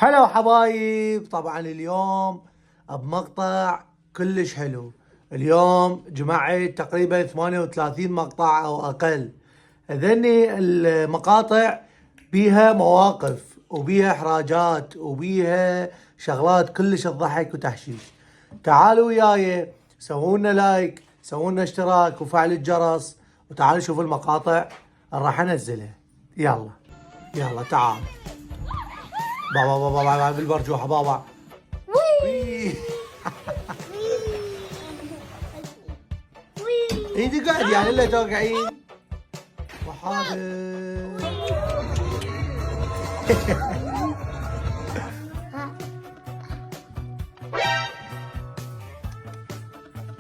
هلا حبايب. طبعا اليوم بمقطع كلش حلو. اليوم جمعت تقريبا 38 مقطع او اقل. هذني المقاطع بيها مواقف وبيها احراجات وبيها شغلات كلش تضحك وتحشيش. تعالوا وياي سوونا لايك، سوونا اشتراك وفعل الجرس، وتعالوا شوفوا المقاطع اللي راح انزلها. يلا يلا تعال بابا بابا بابا بالبرجوحة بابا. انت قاعد يعني الا توقعين وحاضر.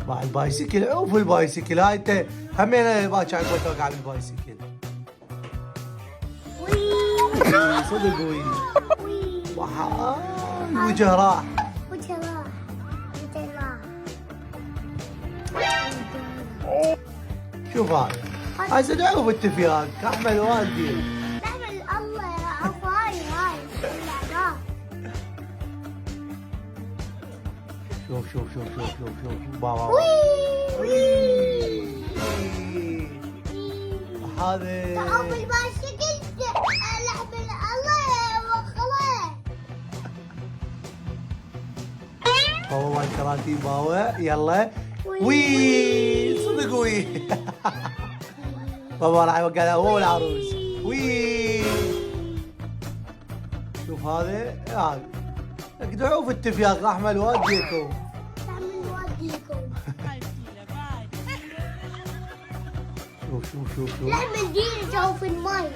مع البايسكل. عوف البايسكل هاي انت همين باكر عقب توقع بالبايسكل. صدق وي وجه راح. شوف هاي صدق عوف التفياق احمد والدي. نعمل الله يا عفو. هاي شوف شوف شوف شوف شوف شوف بابا. هذا تعال بالبايسكل لعب الله يا وخله. بابا مال كراتي بابا. يلا وي صدق وي. بابا راح يوقع هو والعروس. وي شوف هذا اقدعوا في التفياق احمد والديكم. نعمل والديكم. شوف شوف شوف شوف نعمل دين جو في الماي.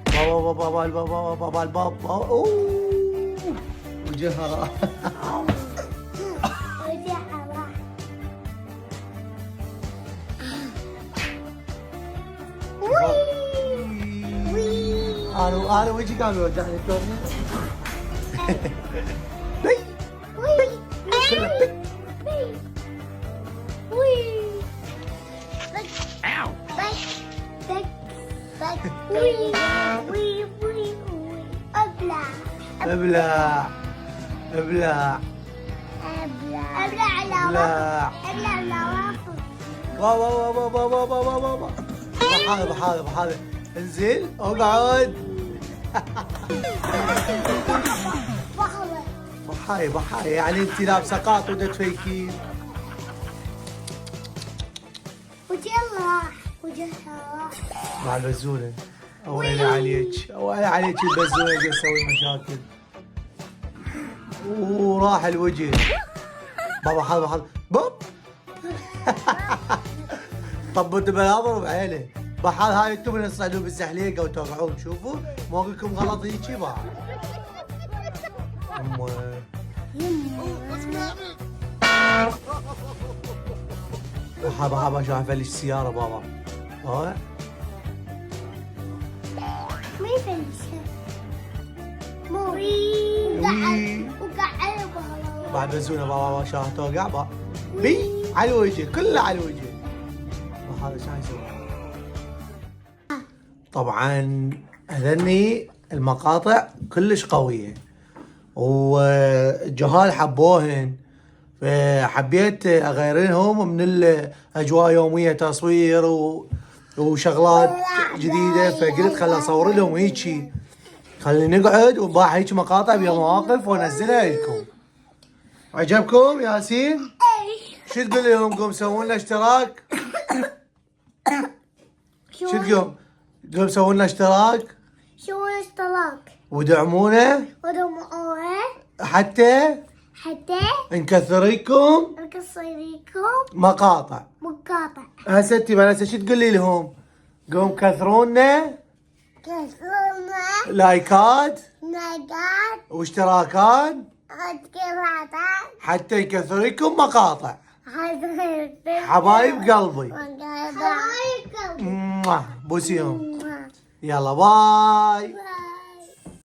بابا بابا بابا بابا بابا. اوه وجهها. انا وجهي كان يوجعني توني. بي كله بي. ابلع ابلع ابلع. بابا بابا بابا بابا بابا. بحاذر بحاذر انزل اقعد. بحاي يعني انت لابسه قاط ودا تفيكين. وجهها مع البزونه. ويلي عليك ويلي عليك البزونه اللي تسوي مشاكل. وراح الوجه. بابا حاضر بوب. طبت بلاضرب عيله. بحال هاي انتم اللي تصعدون بالزحليقه وتوقعون. شوفوا موقفكم غلط هيجي بعد. بابا شو افلش السياره بابا. ها ما يفلسها. وقعد بعد بزونه بابا شاف توقع بابا. بي على الوجه كله على الوجه. وهذا شو يسوي؟ طبعا هذني المقاطع كلش قويه والجهال حبوهن، فحبيت اغيرهم من الاجواء يوميه تصوير وشغلات جديده، فقلت خل اصور لهم هيجي. خلينا نقعد وباع هيك مقاطع بها مواقف وانزلها لكم. عجبكم ياسين؟ شو تقول لهم؟ قوم سووا لنا اشتراك. شو تقول؟ قوم سووا لنا اشتراك. شو الاشتراك؟ ودعمونا حتى نكثريكم مقاطع. هسه انت هسه شو تقولي لهم؟ قوم كثرونا لايكات واشتراكات حتى نكثريكم مقاطع. حبايب قلبي بوسيهم. يلا باي.